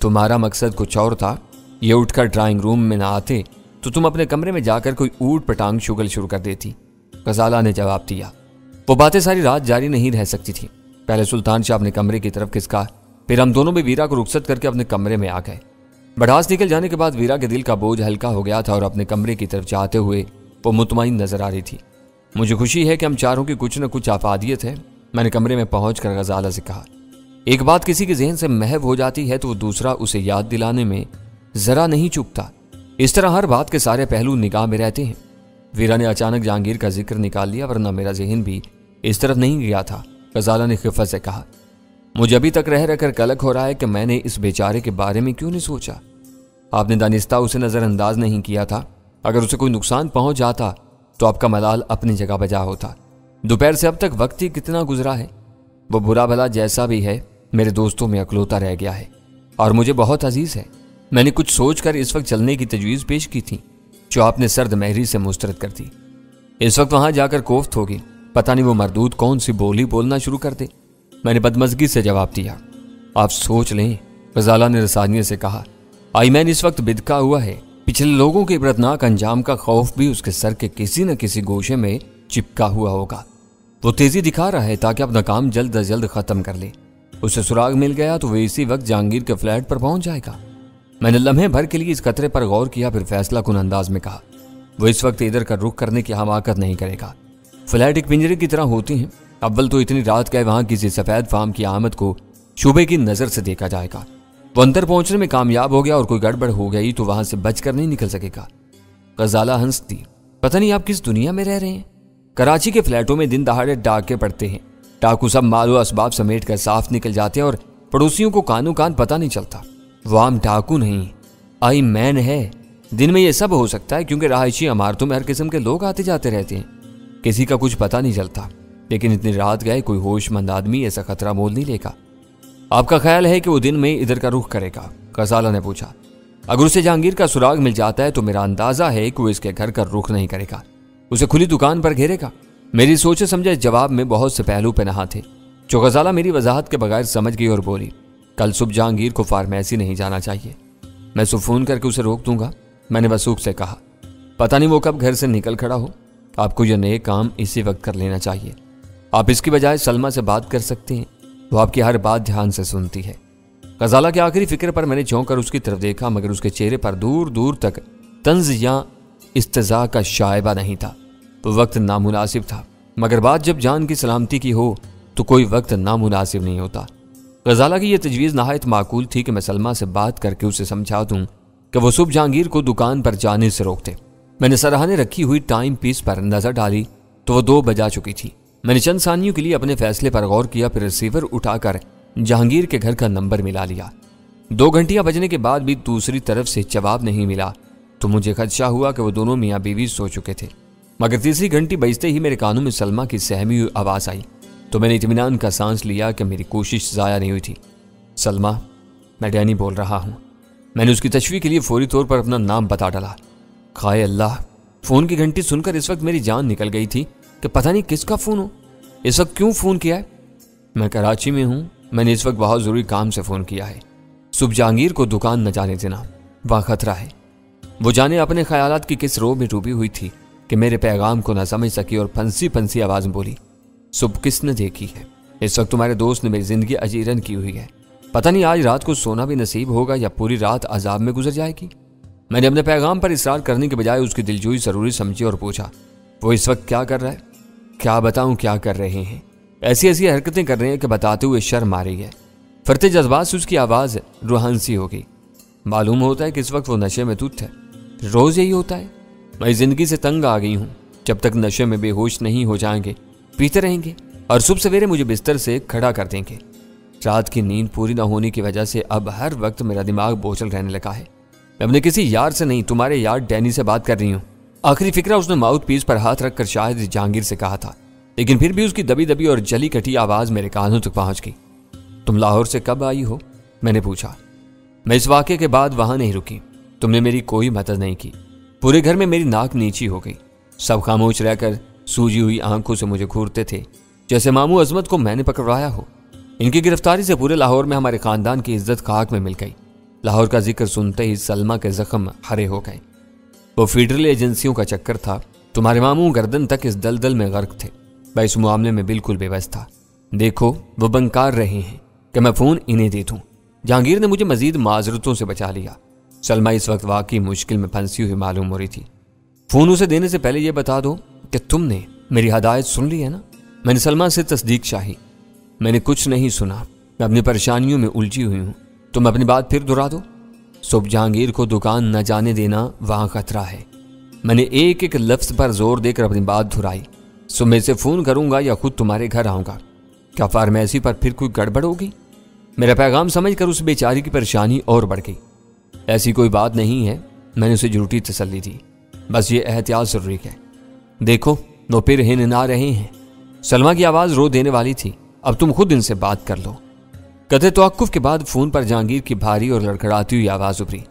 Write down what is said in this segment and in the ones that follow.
तुम्हारा मकसद कुछ और था, ये उठकर ड्राइंग रूम में ना आते तो तुम अपने कमरे में जाकर कोई ऊट पटांग शुगल शुरू कर देती। गजाला ने जवाब दिया। वो बातें सारी रात जारी नहीं रह सकती थी। पहले सुल्तान शाह अपने कमरे की तरफ खिसका, फिर हम दोनों भी वीरा को रुखसत करके अपने कमरे में आ गए। बढ़ास निकल जाने के बाद वीरा के दिल का बोझ हल्का हो गया था और अपने कमरे की तरफ जाते हुए वो मुतमईन नजर आ रही थी। मुझे खुशी है कि हम चारों की कुछ न कुछ आफादियत है। मैंने कमरे में पहुंचकर गजाला से कहा, एक बात किसी के जहन से महव हो जाती है तो वो दूसरा उसे याद दिलाने में जरा नहीं चूकता। इस तरह हर बात के सारे पहलू निगाह में रहते हैं। वीरा ने अचानक जहांगीर का जिक्र निकाल लिया, वरना मेरा जहन भी इस तरफ नहीं गया था। गजाला ने खिफत से कहा, मुझे अभी तक रह रहकर कलक हो रहा है कि मैंने इस बेचारे के बारे में क्यों नहीं सोचा। आपने दानिस्ता उसे नजरअंदाज नहीं किया था। अगर उसे कोई नुकसान पहुंच जाता तो आपका मलाल अपनी जगह बजा होता। दोपहर से अब तक वक्त ही कितना गुजरा है। वो बुरा भला जैसा भी है मेरे दोस्तों में अकलौता रह गया है और मुझे बहुत अजीज है। मैंने कुछ सोचकर इस वक्त चलने की तजवीज़ पेश की थी जो आपने सर्द महरी से मुस्तरद कर दी। इस वक्त वहां जाकर कोफ्त होगी, पता नहीं वो मरदूद कौन सी बोली बोलना शुरू कर दे। मैंने बदमज़गी से जवाब दिया, आप सोच लें। गजाला ने रसानियत से कहा, आईमैन इस वक्त बिदका हुआ है। पिछले लोगों के इबरतनाक अंजाम का खौफ भी उसके सर के किसी न किसी गोशे में चिपका हुआ होगा। वो तेजी दिखा रहा है ताकि अपना काम जल्द अज जल्द खत्म कर ले। उसे सुराग मिल गया तो वह इसी वक्त जहांगीर के फ्लैट पर पहुंच जाएगा। मैंने लम्हे भर के लिए इस खतरे पर गौर किया, फिर फैसला कुन अंदाज में कहा, वो इस वक्त इधर का रुख करने की हमाकत नहीं करेगा। फ्लैट एक पिंजरे की तरह होती हैं। अव्वल तो इतनी रात गए वहां किसी सफेद फार्म की आमद को शुबे की नजर से देखा जाएगा। वो अंदर पहुंचने में कामयाब हो गया और कोई गड़बड़ हो गई तो वहां से बचकर नहीं निकल सकेगा। गजाला हंस दी, पता नहीं आप किस दुनिया में रह रहे हैं। कराची के फ्लैटों में दिन दहाड़े डाके पड़ते हैं। डाकू सब मालो असबाब समेट कर साफ निकल जाते हैं और पड़ोसियों को कानों कान पता नहीं चलता। वो आम डाकू नहीं, आई मैन है। दिन में ये सब हो सकता है क्योंकि रहायशी इमारतों में हर किस्म के लोग आते जाते रहते हैं, किसी का कुछ पता नहीं चलता। लेकिन इतनी रात गए कोई होशमंद आदमी ऐसा खतरा मोल नहीं लेगा। आपका ख्याल है कि वो दिन में इधर का रुख करेगा? गजाला ने पूछा। अगर उसे जहांगीर का सुराग मिल जाता है तो मेरा अंदाजा है कि वो इसके घर का रुख नहीं करेगा, उसे खुली दुकान पर घेरेगा। मेरी सोचे समझे जवाब में बहुत से पहलू पे नहा थे जो गजाला मेरी वजाहत के बगैर समझ गई और बोली, कल सुबह जहांगीर को फार्मेसी नहीं जाना चाहिए। मैं सुबह फोन करके उसे रोक दूंगा। मैंने वसूख से कहा, पता नहीं वो कब घर से निकल खड़ा हो। आपको यह नए काम इसी वक्त कर लेना चाहिए। आप इसकी बजाय सलमा से बात कर सकते हैं, वो आपकी हर बात ध्यान से सुनती है। गजाला की आखिरी फिक्र पर मैंने चौंक कर उसकी तरफ देखा, मगर उसके चेहरे पर दूर दूर तक तंज या इस्तिज़ा का शायबा नहीं था। तो वक्त नामुनासिब था, मगर बात जब जान की सलामती की हो तो कोई वक्त नामुनासिब नहीं होता। गजाला की यह तजवीज़ नहायत माकूल थी कि मैं सलमा से बात करके उसे समझा दूं कि वो सुबह जहांगीर को दुकान पर जाने से रोकते। मैंने सराहने रखी हुई टाइम पीस पर नजर डाली तो वो 2 बजा चुकी थी। मैंने चंद सानियों के लिए अपने फैसले पर गौर किया, फिर रिसीवर उठाकर जहांगीर के घर का नंबर मिला लिया। 2 घंटियां बजने के बाद भी दूसरी तरफ से जवाब नहीं मिला तो मुझे खदशा हुआ कि वो दोनों मियाँ बीवी सो चुके थे। मगर तीसरी घंटी बजते ही मेरे कानों में सलमा की सहमी हुई आवाज आई तो मैंने इत्मीनान का सांस लिया कि मेरी कोशिश जाया नहीं हुई थी। सलमा, मैं डैनी बोल रहा हूँ। मैंने उसकी तशवीह के लिए फौरी तौर पर अपना नाम बता डाला। खाए अल्लाह, फोन की घंटी सुनकर इस वक्त मेरी जान निकल गई थी कि पता नहीं किसका फोन हो। इस वक्त क्यों फोन किया है? मैं कराची में हूँ। मैंने इस वक्त बहुत जरूरी काम से फोन किया है। सुबह जहांगीर को दुकान न जाने देना, वहां खतरा है। वो जाने अपने ख्यालात की किस रो में डूबी हुई थी कि मेरे पैगाम को न समझ सकी और फंसी फंसी आवाज में बोली, सुबह किसने देखी है? इस वक्त तुम्हारे दोस्त ने मेरी जिंदगी अजीरन की हुई है। पता नहीं आज रात को सोना भी नसीब होगा या पूरी रात अजाब में गुजर जाएगी। मैंने अपने पैगाम पर इसरार करने के बजाय उसकी दिलजोई जरूरी समझी और पूछा, वो इस वक्त क्या कर रहा है? क्या बताऊं क्या कर रहे हैं? ऐसी ऐसी हरकतें कर रहे हैं कि बताते हुए शर्म आ रही है। फरते जज्बात से उसकी आवाज रूहानसी हो गई। मालूम होता है कि इस वक्त वो नशे में धुत है। रोज यही होता है। मैं जिंदगी से तंग आ गई हूं। जब तक नशे में बेहोश नहीं हो जाएंगे पीते रहेंगे और सुबह सवेरे मुझे बिस्तर से खड़ा कर देंगे। रात की नींद पूरी न होने की वजह से अब हर वक्त मेरा दिमाग बोझल रहने लगा है। मैं अपने किसी यार से नहीं, तुम्हारे यार डैनी से बात कर रही हूँ। आखिरी फिक्रा उसने माउथ पीस पर हाथ रखकर शायद जहांगीर से कहा था, लेकिन फिर भी उसकी दबी दबी और जली कटी आवाज मेरे कानों तक पहुंच गई। तुम लाहौर से कब आई हो? मैंने पूछा। मैं इस वाक़े के बाद वहां नहीं रुकी। तुमने मेरी कोई मदद नहीं की। पूरे घर में मेरी नाक नीची हो गई। सब खामोश रहकर सूजी हुई आंखों से मुझे घूरते थे, जैसे मामू अजमत को मैंने पकड़वाया हो। इनकी गिरफ्तारी से पूरे लाहौर में हमारे खानदान की इज्जत खाक में मिल गई। लाहौर का जिक्र सुनते ही सलमा के जख्म हरे हो गए। वो फेडरल एजेंसियों का चक्कर था, तुम्हारे मामू गर्दन तक इस दलदल में गर्क थे। मैं इस मामले में बिल्कुल बेबस था। देखो वो बंकार रहे हैं कि मैं फ़ोन इन्हें दे दूँ। जहांगीर ने मुझे मजीद माजरतों से बचा लिया। सलमा इस वक्त वाकई मुश्किल में फंसी हुई मालूम हो रही थी। फ़ोन उसे देने से पहले ये बता दो कि तुमने मेरी हदायत सुन ली है ना? मैंने सलमा से तस्दीक चाही। मैंने कुछ नहीं सुना, मैं अपनी परेशानियों में उलझी हुई हूँ। तुम अपनी बात फिर दोहरा दो। सुबह जहांगीर को दुकान न जाने देना, वहाँ खतरा है। मैंने एक एक लफ्ज़ पर जोर देकर अपनी बात दोहराई। सुबह से फ़ोन करूँगा या खुद तुम्हारे घर आऊँगा। क्या फार्मेसी पर फिर कोई गड़बड़ होगी? मेरा पैगाम समझकर उस बेचारी की परेशानी और बढ़ गई। ऐसी कोई बात नहीं है, मैंने उसे झूठी तसल्ली दी। बस ये एहतियात जरूरी है। देखो वो फिर हिन ना रहे हैं। सलमा की आवाज़ रो देने वाली थी। अब तुम खुद इनसे बात कर लो। कदे तवक्कुफ के बाद फ़ोन पर जहांगीर की भारी और लड़खड़ाती हुई आवाज़ उभरी।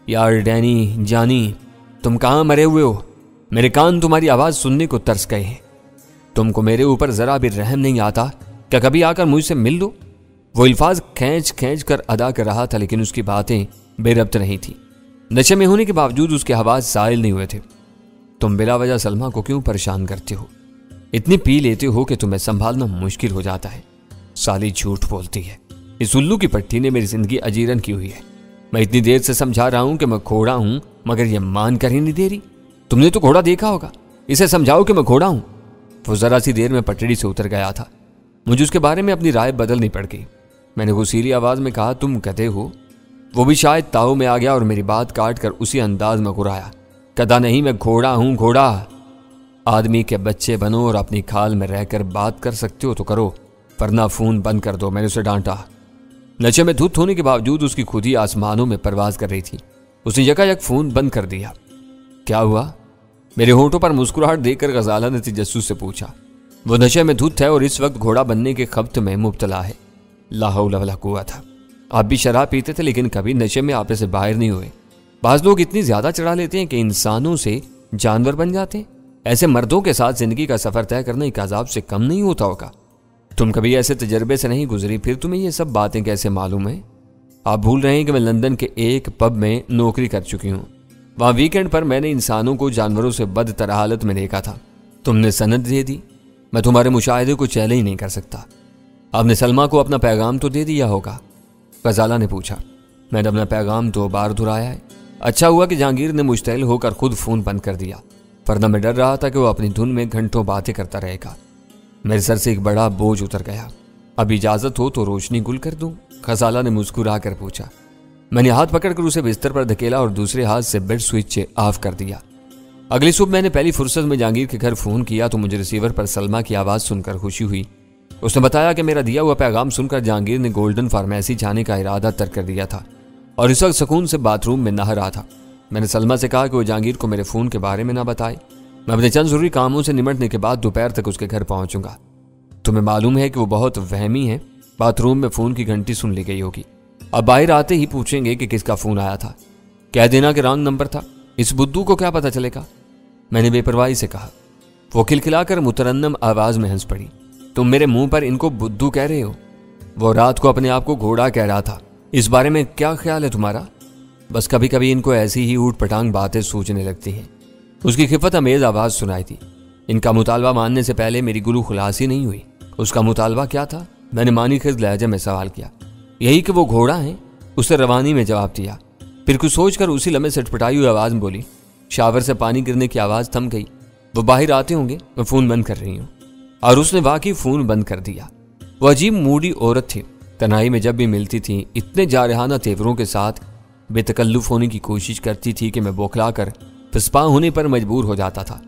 यार डैनी जानी, तुम कहाँ मरे हुए हो? मेरे कान तुम्हारी आवाज़ सुनने को तरस गए हैं। तुमको मेरे ऊपर ज़रा भी रहम नहीं आता? क्या कभी आकर मुझसे मिल लो? वो अल्फाज खींच खींच कर अदा कर रहा था, लेकिन उसकी बातें बेरब्त नहीं थी। नशे में होने के बावजूद उसके आवाज़ साइल नहीं हुए थे। तुम बिला वजह सलमा को क्यों परेशान करते हो? इतनी पी लेते हो कि तुम्हें संभालना मुश्किल हो जाता है। साली झूठ बोलती है। इस उल्लू की पट्टी ने मेरी जिंदगी अजीरन की हुई है। मैं इतनी देर से समझा रहा हूं कि मैं घोड़ा हूं, मगर यह मान कर ही नहीं दे रही। तुमने तो घोड़ा देखा होगा, इसे समझाओ कि मैं घोड़ा हूं। वो जरा सी देर में पटड़ी से उतर गया था। मुझे उसके बारे में अपनी राय बदलनी पड़ गई। मैंने गुस्सीली आवाज में कहा, तुम गधे हो। वो भी शायद ताऊ में आ गया और मेरी बात काट कर उसी अंदाज में घुराया, कदा नहीं, मैं घोड़ा हूं, घोड़ा। आदमी के बच्चे बनो और अपनी खाल में रहकर बात कर सकते हो तो करो, वरना फोन बंद कर दो। मैंने उसे डांटा। नशे में धुत होने के बावजूद उसकी खुद ही आसमानों में परवाज कर रही थी। उसने यकायक फोन बंद कर दिया। क्या हुआ? मेरे होंठों पर मुस्कुराहट देखकर गजाला ने तजस्सुस से पूछा। वो नशे में धुत है और इस वक्त घोड़ा बनने के खब्त में मुब्तला है। ला हौला वला कुव्वता। आप भी शराब पीते थे, लेकिन कभी नशे में आपे से बाहर नहीं हुए। बाज लोग इतनी ज्यादा चढ़ा लेते हैं कि इंसानों से जानवर बन जाते हैं। ऐसे मर्दों के साथ जिंदगी का सफर तय करना एक अजाब से कम नहीं होता होगा। तुम कभी ऐसे तजर्बे से नहीं गुजरी, फिर तुम्हें ये सब बातें कैसे मालूम है? आप भूल रहे हैं कि मैं लंदन के एक पब में नौकरी कर चुकी हूँ। वहाँ वीकेंड पर मैंने इंसानों को जानवरों से बदतर हालत में देखा था। तुमने सनद दे दी। मैं तुम्हारे मुशाहिदे को चैलेंज नहीं कर सकता। आपने सलमा को अपना पैगाम तो दे दिया होगा? गजाला ने पूछा। मैंने अपना पैगाम 2 बार दोहराया है। अच्छा हुआ कि जहांगीर ने मुश्तैल होकर खुद फोन बंद कर दिया, वरना मैं डर रहा था कि वो अपनी धुन में घंटों बातें करता रहेगा। मेरे सर से एक बड़ा बोझ उतर गया। अब इजाजत हो तो रोशनी गुल कर दूं? गजाला ने मुस्कुरा कर पूछा। मैंने हाथ पकड़कर उसे बिस्तर पर धकेला और दूसरे हाथ से बेड स्विच ऑफ कर दिया। अगली सुबह मैंने पहली फुर्सत में जहांगीर के घर फोन किया तो मुझे रिसीवर पर सलमा की आवाज़ सुनकर खुशी हुई। उसने बताया कि मेरा दिया हुआ पैगाम सुनकर जहांगीर ने गोल्डन फार्मेसी जाने का इरादा तर्क कर दिया था और इस वक्त सुकून से बाथरूम में नहा रहा था। मैंने सलमा से कहा कि वो जहांगीर को मेरे फ़ोन के बारे में ना बताए। मैं अपने चंद ज़रूरी कामों से निमटने के बाद दोपहर तक उसके घर पहुंचूंगा। तुम्हें मालूम है कि वो बहुत वहमी है। बाथरूम में फ़ोन की घंटी सुन ली गई होगी। अब बाहर आते ही पूछेंगे कि किसका फ़ोन आया था। कह देना कि रॉन्ग नंबर था। इस बुद्धू को क्या पता चलेगा? मैंने बेपरवाही से कहा। वो खिलखिलाकर मुतरन्नम आवाज़ में हंस पड़ी। तुम मेरे मुंह पर इनको बुद्धू कह रहे हो? वो रात को अपने आप को घोड़ा कह रहा था। इस बारे में क्या ख्याल है तुम्हारा? बस कभी कभी इनको ऐसी ही ऊट पटांग बातें सूझने लगती हैं। उसकी खिफत अमेज आवाज़ सुनाई थी। इनका मुतालबा मानने से पहले मेरी गुलू खुलासी नहीं हुई। उसका मुतालबा क्या था? मैंने मानीखेज लहजे में सवाल किया। यही कि वो घोड़ा है, उसने रवानी में जवाब दिया। फिर कुछ सोचकर उसी लम्हे सटपटाई हुई आवाज़ में बोली। शावर से पानी गिरने की आवाज़ थम गई। वो बाहर आते होंगे, मैं फ़ोन बंद कर रही हूँ। और उसने वाकई फ़ोन बंद कर दिया। वो अजीब मूडी औरत थी। तन्हाई में जब भी मिलती थी इतने जारहाना तेवरों के साथ बेतकल्लुफ़ होने की कोशिश करती थी कि मैं बौखला कर फिस्पा होने पर मजबूर हो जाता था।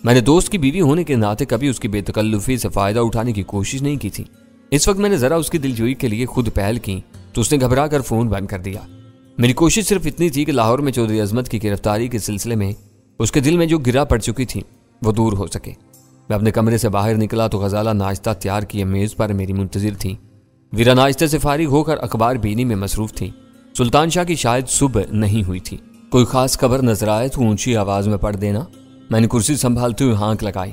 मैंने दोस्त की बीवी होने के नाते कभी उसकी बेतकल्लुफ़ी से फ़ायदा उठाने की कोशिश नहीं की थी। इस वक्त मैंने ज़रा उसकी दिलजोई के लिए खुद पहल की तो उसने घबरा कर फ़ोन बंद कर दिया। मेरी कोशिश सिर्फ इतनी थी कि लाहौर में चौधरी अजमत की गिरफ्तारी के सिलसिले में उसके दिल में जो गिरा पड़ चुकी थी वो दूर हो सके। मैं अपने कमरे से बाहर निकला तो गजाला नाश्ता तैयार किए मेज़ पर मेरी मुंतजिर थी। वीरा नाश्ते से फारिग होकर अखबार बीनी में मसरूफ थी। सुल्तान शाह की शायद सुबह नहीं हुई थी। कोई खास खबर नजर आए तो ऊंची आवाज़ में पढ़ देना। मैंने कुर्सी संभालते हुए हाँक लगाई।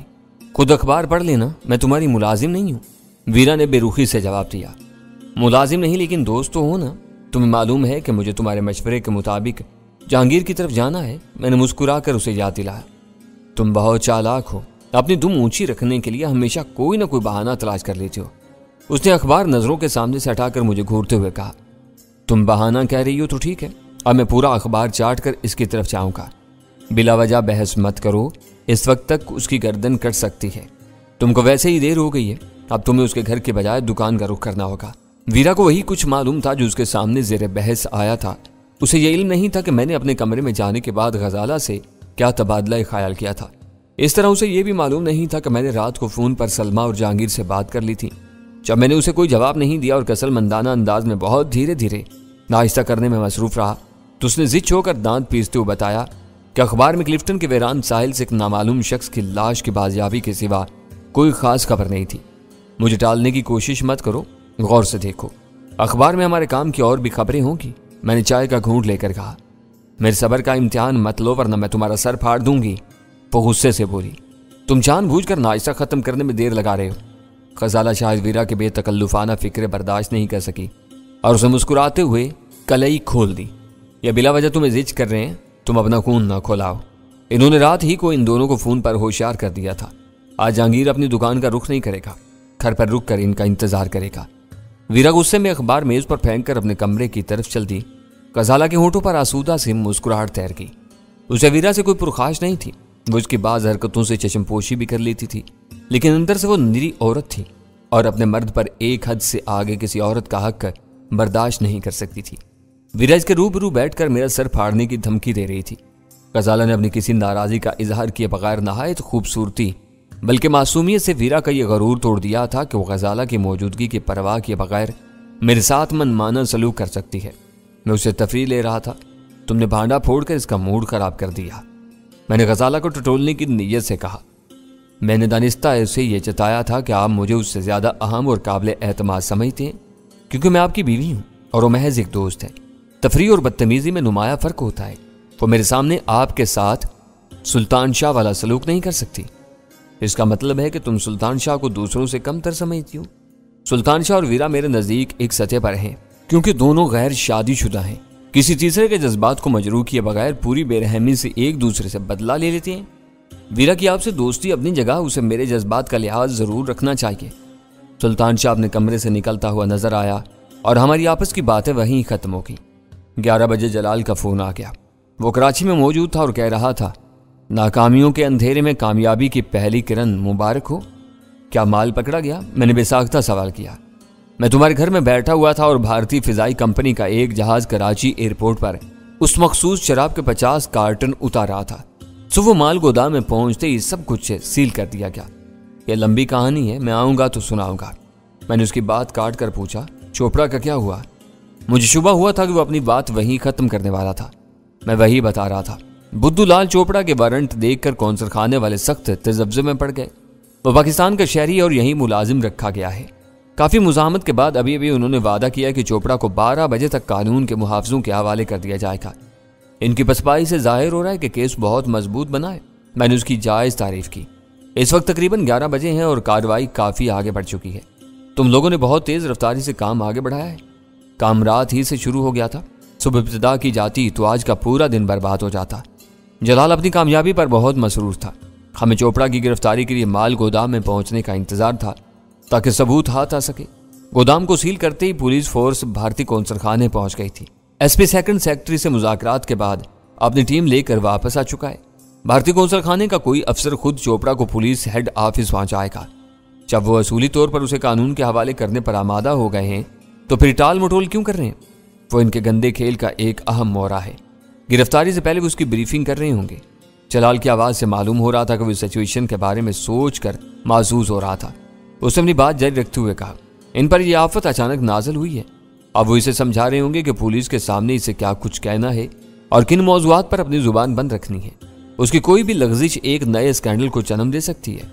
खुद अखबार पढ़ लेना, मैं तुम्हारी मुलाजिम नहीं हूँ। वीरा ने बेरुखी से जवाब दिया। मुलाजिम नहीं, लेकिन दोस्त तो हो ना। तुम्हें मालूम है कि मुझे तुम्हारे मशवरे के मुताबिक जहांगीर की तरफ जाना है। मैंने मुस्कुराकर उसे याद दिलाया। तुम बहुत चालाक हो, अपनी दुम ऊंची रखने के लिए हमेशा कोई ना कोई बहाना तलाश कर लेती हो। उसने अखबार नजरों के सामने से हटाकर मुझे घूरते हुए कहा, तुम बहाना कह रही हो तो ठीक है, अब मैं पूरा अखबार चाट कर इसकी तरफ जाऊंगा। बिला वजह बहस मत करो, इस वक्त तक उसकी गर्दन कट सकती है। तुमको वैसे ही देर हो गई है, अब तुम्हें उसके घर के बजाय दुकान का रुख करना होगा। वीरा को वही कुछ मालूम था जो उसके सामने जेरे बहस आया था। उसे यह इल्म नहीं था कि मैंने अपने कमरे में जाने के बाद गजाला से क्या तबादला ख्याल किया था। इस तरह उसे यह भी मालूम नहीं था कि मैंने रात को फोन पर सलमा और जहांगीर से बात कर ली थी। जब मैंने उसे कोई जवाब नहीं दिया और कसलमंदाना अंदाज में बहुत धीरे धीरे नाश्ता करने में मसरूफ रहा, तो उसने जिद होकर दांत पीसते हुए बताया कि अखबार में क्लिफ्टन के वीरान साहिल से एक नामालूम शख्स की लाश की बाजियाबी के सिवा कोई खास खबर नहीं थी। मुझे टालने की कोशिश मत करो, गौर से देखो, अखबार में हमारे काम की और भी खबरें होंगी। मैंने चाय का घूंट लेकर कहा। मेरे सब्र का इम्तिहान मत लो वरना मैं तुम्हारा सर फाड़ दूंगी। वो गुस्से से बोली, तुम जानबूझकर नाश्ता खत्म करने में देर लगा रहे हो। खजाला शायद वीरा के बेतकल्लुफाना फिक्रे बर्दाश्त नहीं कर सकी और उसे मुस्कुराते हुए कलई खोल दी। या बिला वजह तुम्हें जिद कर रहे हैं, तुम अपना खून ना खोलाओ। इन्होंने रात ही को इन दोनों को फोन पर होशियार कर दिया था। आज जहांगीर अपनी दुकान का रुख नहीं करेगा, घर पर रुक कर इनका इंतजार करेगा। वीरा गुस्से में अखबार मेज पर फेंक कर अपने कमरे की तरफ चल दी। गजाला के होठों पर आसूदा से मुस्कुराहट तैर गई। उसे वीरा से कोई पुरखाश नहीं थी। वो उसकी बाज हरकतों से चशमपोशी भी कर लेती थी, लेकिन अंदर से वो निरी औरत थी और अपने मर्द पर एक हद से आगे किसी औरत का हक बर्दाश्त नहीं कर सकती थी। वीरा इसके रूबरू बैठकर मेरा सर फाड़ने की धमकी दे रही थी। गजाला ने अपनी किसी नाराजगी का इजहार किए बगैर नहायत खूबसूरती बल्कि मासूमियत से वीरा का यह गरूर तोड़ दिया था कि वो गजाला की मौजूदगी की परवाह किए बगैर मेरे साथ मनमाना सलूक कर सकती है। मैं उसे तफरीह ले रहा था, तुमने भांडा फोड़कर इसका मूड खराब कर दिया। मैंने गजाला को टटोलने की नीयत से कहा। मैंने दानिस्ता उसे यह जताया था कि आप मुझे उससे ज्यादा अहम और काबिल एतमाद समझते हैं क्योंकि मैं आपकी बीवी हूं और वो महज एक दोस्त है। तफरीह और बदतमीजी में नुमाया फर्क होता है। वो मेरे सामने आपके साथ सुल्तान शाह वाला सलूक नहीं कर सकती। इसका मतलब है कि तुम सुल्तान शाह को दूसरों से कम तर समझती हो। सुल्तान शाह और वीरा मेरे नजदीक एक सतह पर हैं क्योंकि दोनों गैर शादीशुदा हैं। किसी तीसरे के जज्बात को मजरूह किए बगैर पूरी बेरहमी से एक दूसरे से बदला ले लेते हैं। वीरा की आपसे दोस्ती अपनी जगह, उसे मेरे जज्बात का लिहाज जरूर रखना चाहिए। सुल्तान शाह अपने कमरे से निकलता हुआ नजर आया और हमारी आपस की बातें वहीं खत्म हो गई। 11 बजे जलाल का फोन आ गया। वो कराची में मौजूद था और कह रहा था, नाकामियों के अंधेरे में कामयाबी की पहली किरण मुबारक हो। क्या माल पकड़ा गया? मैंने बेसाख्ता सवाल किया। मैं तुम्हारे घर में बैठा हुआ था और भारतीय फिजाई कंपनी का एक जहाज कराची एयरपोर्ट पर उस मखसूस शराब के 50 कार्टन उतार रहा था। सो वो माल गोदाम में पहुंचते ही सब कुछ सील कर दिया गया। यह लंबी कहानी है, मैं आऊंगा तो सुनाऊंगा। मैंने उसकी बात काट कर पूछा, चोपड़ा का क्या हुआ? मुझे शुबा हुआ था कि वो अपनी बात वहीं खत्म करने वाला था। मैं वही बता रहा था। बुद्धू लाल चोपड़ा के वारंट देखकर कौंसल खाने वाले सख्त तजब्जे में पड़ गए। वो पाकिस्तान का शहरी और यहीं मुलाजिम रखा गया है। काफी मुजाहमत के बाद अभी उन्होंने वादा किया कि चोपड़ा को 12 बजे तक कानून के मुहाफिजों के हवाले कर दिया जाएगा। इनकी पसपाई से जाहिर हो रहा है कि केस बहुत मजबूत बना है। मैंने उसकी जायज तारीफ की। इस वक्त तकरीबन 11 बजे हैं और कार्रवाई काफी आगे बढ़ चुकी है। तुम लोगों ने बहुत तेज रफ्तारी से काम आगे बढ़ाया है। काम रात ही से शुरू हो गया था। सुबह इब्तिदा की जाती तो आज का पूरा दिन बर्बाद हो जाता। जलाल अपनी कामयाबी पर बहुत मसरूर था। हमें चोपड़ा की गिरफ्तारी के लिए माल गोदाम में पहुंचने का इंतजार था ताकि सबूत हाथ आ सके। गोदाम को सील करते ही पुलिस फोर्स भारतीय कौंसल खाने पहुंच गई थी। एसपी सेकंड सेक्रेटरी से मुज़ाकरात के बाद अपनी टीम लेकर वापस आ चुका है। भारतीय कौंसल खाने का कोई अफसर खुद चोपड़ा को पुलिस हेड ऑफिस पहुंचाएगा। जब वो असूली तौर पर उसे कानून के हवाले करने पर आमादा हो गए हैं तो फिर टाल मटोल क्यों कर रहे हैं? वो इनके गंदे खेल का एक अहम मोहरा है। गिरफ्तारी से पहले वो उसकी ब्रीफिंग कर रहे होंगे। जलाल की आवाज से मालूम हो रहा था कि वो सिचुएशन के बारे में सोच कर महसूस हो रहा था। उसने अपनी बात जारी रखते हुए कहा, इन पर यह आफत अचानक नाजिल हुई है। अब वो इसे समझा रहे होंगे कि पुलिस के सामने इसे क्या कुछ कहना है और किन मौजुआत पर अपनी जुबान बंद रखनी है। उसकी कोई भी लग्जिश एक नए स्कैंडल को जन्म दे सकती है।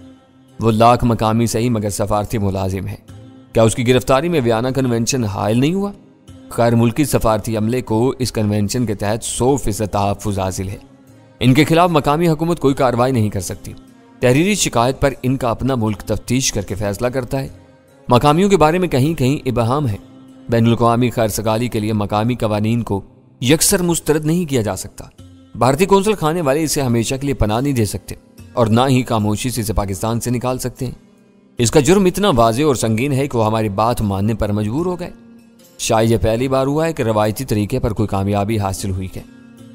वो लाख मकामी सही मगर सफारती मुलाजिम है। क्या उसकी गिरफ्तारी में वियना कन्वेंशन हायल नहीं हुआ? गैर मुल्की सफारती अमले को इस कन्वेंशन के तहत 100% तहफ़्फ़ुज़ हासिल है। इनके खिलाफ मकामी हुकूमत कोई कार्रवाई नहीं कर सकती। तहरीरी शिकायत पर इनका अपना मुल्क तफ्तीश करके फैसला करता है। मकामियों के बारे में कहीं कहीं इबहाम है। बैनुल-अक़वामी खैर-सगाली के लिए मकामी कवानीन को यकसर मुस्तरद नहीं किया जा सकता। भारतीय कौंसल खाने वाले इसे हमेशा के लिए पनाह नहीं दे सकते और ना ही खामोशी से इसे पाकिस्तान से निकाल सकते हैं। इसका जुर्म इतना वाज़ेह और संगीन है कि वो हमारी बात मानने पर मजबूर हो गए। शायद यह पहली बार हुआ है कि रवायती तरीके पर कोई कामयाबी हासिल हुई है।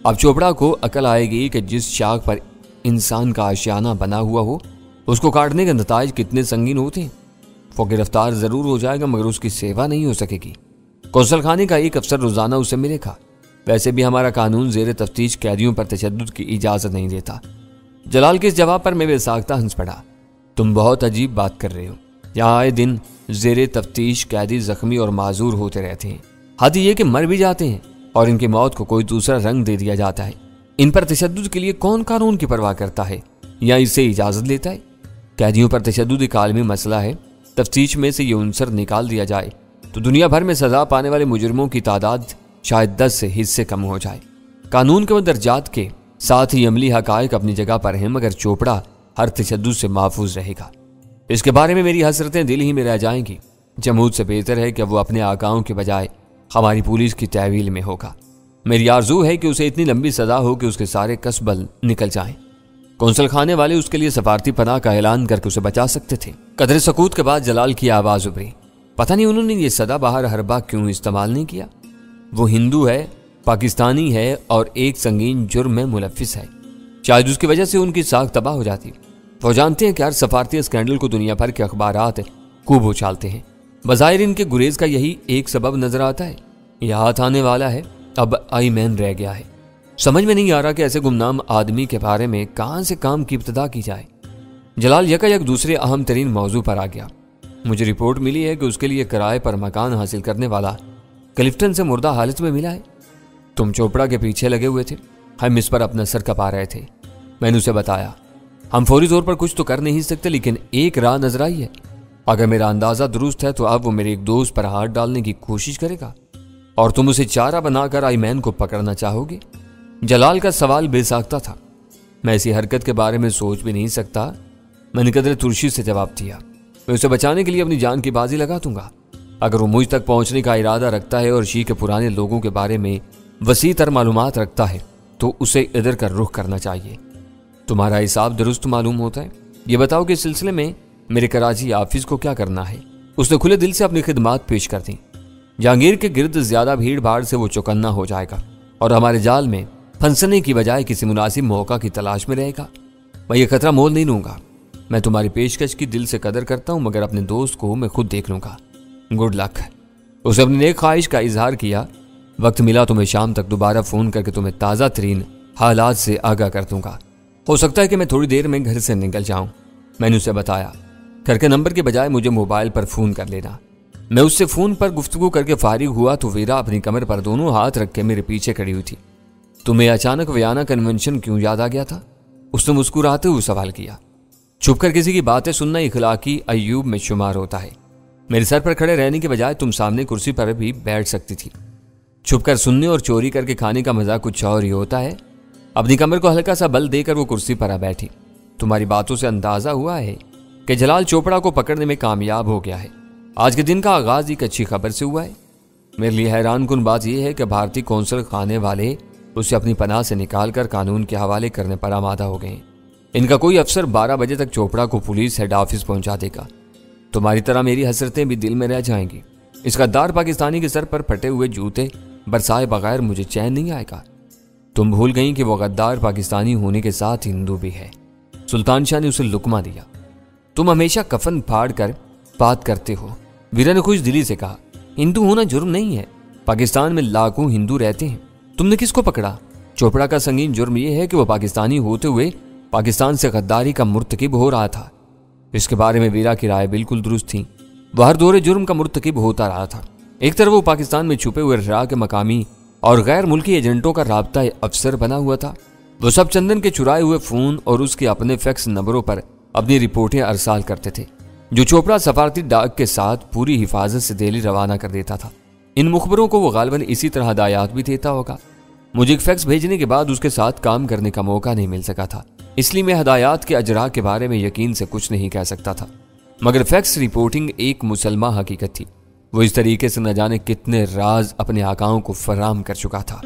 अब चोपड़ा को अकल आएगी कि जिस शाख पर इंसान का आशियाना बना हुआ हो उसको काटने के नताइज कितने संगीन होते हैं। वो गिरफ्तार जरूर हो जाएगा मगर उसकी सेवा नहीं हो सकेगी। कौंसल खाने का एक अफसर रोजाना उसे मिलेगा। वैसे भी हमारा कानून जेर तफ्तीश कैदियों पर तशद्दुद की इजाजत नहीं देता। जलाल के इस जवाब पर मैं बेसाख्ता हंस पड़ा। तुम बहुत अजीब बात कर रहे हो। यहाँ आए दिन जेर तफ्तीश कैदी जख्मी और माजूर होते रहते हैं। हद ये कि मर भी जाते हैं और इनकी मौत को कोई दूसरा रंग दे दिया जाता है। इन पर तशद्दुद के लिए कौन कानून की परवाह करता है या इससे इजाजत लेता है? कैदियों पर तशद्दुद एक आलमी मसला है। तफ्तीश में से ये उनसर निकाल दिया जाए तो दुनिया भर में सजा पाने वाले मुजरिमों की तादाद शायद 10 से हिस्से कम हो जाए। कानून के वो दर्जात के साथ ही अमली हकायक अपनी जगह पर हैं मगर चोपड़ा हर तशद्दुद से महफूज रहेगा। इसके बारे में मेरी हसरतें दिल ही में रह जाएंगी। जमहूद से बेहतर है कि वो अपने आकाओं के बजाय हमारी पुलिस की तहवील में होगा। मेरी आरजू है कि उसे इतनी लंबी सजा हो कि उसके सारे कसबल निकल जाएं। कौंसल खाने वाले उसके लिए सफारती पनाह का ऐलान करके उसे बचा सकते थे। कदर सकूत के बाद जलाल की आवाज उभरी। पता नहीं उन्होंने ये सदाबहार हरबा क्यों इस्तेमाल नहीं किया। वो हिंदू है, पाकिस्तानी है और एक संगीन जुर्म में मुलव्विस है। शायद उसकी वजह से उनकी साख तबाह हो जाती। वो जानते हैं कि हर सफारती स्कैंडल को दुनिया भर के अखबारात खूब उछालते हैं। बज़ाहिर इनके गुरेज का यही एक सबब नजर आता है। यह हाथ आने वाला है, अब आईमैन रह गया है। समझ में नहीं आ रहा कि ऐसे गुमनाम आदमी के बारे में कहां से काम की इब्तिदा की जाए। जलाल यकायक दूसरे अहम तरीन मौजू पर आ गया। मुझे रिपोर्ट मिली है कि उसके लिए किराए पर मकान हासिल करने वाला क्लिफ्टन से मुर्दा हालत में मिला है। तुम चोपड़ा के पीछे लगे हुए थे, हम इस पर अपना सर कपा रहे थे। मैंने उसे बताया हम फौरी तौर पर कुछ तो कर नहीं सकते लेकिन एक राह नजर आई है। अगर मेरा अंदाजा दुरुस्त है तो अब वो मेरे एक दोस्त पर हाथ डालने की कोशिश करेगा और तुम उसे चारा बनाकर आईमैन को पकड़ना चाहोगे। जलाल का सवाल बेसाख्ता था। मैं ऐसी हरकत के बारे में सोच भी नहीं सकता। मैंने कदर तुर्शी से जवाब दिया। मैं उसे बचाने के लिए अपनी जान की बाजी लगा दूंगा। अगर वो मुझ तक पहुंचने का इरादा रखता है और शी के पुराने लोगों के बारे में वसी तर मालूमात रखता है तो उसे इधर का रुख करना चाहिए। तुम्हारा हिसाब दुरुस्त मालूम होता है। ये बताओ कि इस सिलसिले में मेरे कराची ऑफिस को क्या करना है। उसने खुले दिल से अपनी खिदमात पेश कर दी। जहांगीर के गिर्द ज्यादा भीड़ भाड़ से वो चौकन्ना हो जाएगा और हमारे जाल में फंसने की बजाय किसी मुनासिब मौका की तलाश में रहेगा। मैं ये खतरा मोल नहीं लूंगा। मैं तुम्हारी पेशकश की दिल से कदर करता हूं मगर अपने दोस्त को मैं खुद देख लूंगा। Good luck. उसने अपनी नेक ख्वाहिश का इजहार किया। वक्त मिला तो मैं शाम तक दोबारा फोन करके तुम्हें ताज़ा तरीन हालात से आगाह कर दूंगा। हो सकता है कि मैं थोड़ी देर में घर से निकल जाऊं। मैंने उसे बताया घर के नंबर के बजाय मुझे मोबाइल पर फोन कर लेना। मैं उससे फोन पर गुफ्तगू करके फारिग हुआ तो वीरा अपनी कमर पर दोनों हाथ रख के मेरे पीछे खड़ी हुई थी। तुम्हें अचानक वियाना कन्वेंशन क्यों याद आ गया था? उसने मुस्कुराते हुए सवाल किया। छुपकर किसी की बातें सुनना इखलाकी अय्यूब में शुमार होता है। मेरे सर पर खड़े रहने के बजाय तुम सामने कुर्सी पर भी बैठ सकती थी। छुपकर सुनने और चोरी करके खाने का मजा कुछ और ही होता है। अपनी कमर को हल्का सा बल देकर वो कुर्सी पर आ बैठी। तुम्हारी बातों से अंदाजा हुआ है कि जलाल चोपड़ा को पकड़ने में कामयाब हो गया है। आज के दिन का आगाज एक अच्छी खबर से हुआ है। मेरे लिए हैरान कुन बात यह है कि भारतीय कौंसल खाने वाले उसे अपनी पनाह से निकालकर कानून के हवाले करने पर आमादा हो गए। इनका कोई अफसर 12 बजे तक चोपड़ा को पुलिस हेड ऑफिस पहुंचा देगा। तुम्हारी तरह मेरी हसरतें भी दिल में रह जाएंगी। इस गद्दार पाकिस्तानी के सर पर फटे हुए जूते बरसाए बगैर मुझे चैन नहीं आएगा। तुम भूल गई कि वो गद्दार पाकिस्तानी होने के साथ हिंदू भी है। सुल्तान शाह ने उसे लुकमा दिया। तुम हमेशा कफन फाड़ कर बात करते हो। वीरा ने खुश दिली से कहा हिंदू होना जुर्म नहीं है। पाकिस्तान में लाखों हिंदू रहते हैं। तुमने किसको पकड़ा? चोपड़ा का संगीन जुर्म यह है कि वो पाकिस्तानी होते हुए पाकिस्तान से गद्दारी का मुर्तकिब हो रहा था। इसके बारे में वीरा की राय बिल्कुल दुरुस्त थी। वह हर दौरे जुर्म का मुर्तकिब होता रहा था। एक तरफ वो पाकिस्तान में छुपे हुए राह के मकामी और गैर मुल्की एजेंटों का राब्ता अफसर बना हुआ था। वो सब चंदन के चुराए हुए फोन और उसके अपने फैक्स नंबरों पर अपनी रिपोर्टें अरसाल करते थे जो चोपड़ा सफारती डाक के साथ पूरी हिफाजत से दिल्ली रवाना कर देता था। इन मुखबरों को वो गालिबन इसी तरह हदायत भी देता होगा। मुझे एक फैक्स भेजने के बाद उसके साथ काम करने का मौका नहीं मिल सका था, इसलिए मैं हदायत के अजरा के बारे में यकीन से कुछ नहीं कह सकता था। मगर फैक्स रिपोर्टिंग एक मुसलमा हकीकत थी। वो इस तरीके से न जाने कितने राज अपने आकाओं को फराम कर चुका था।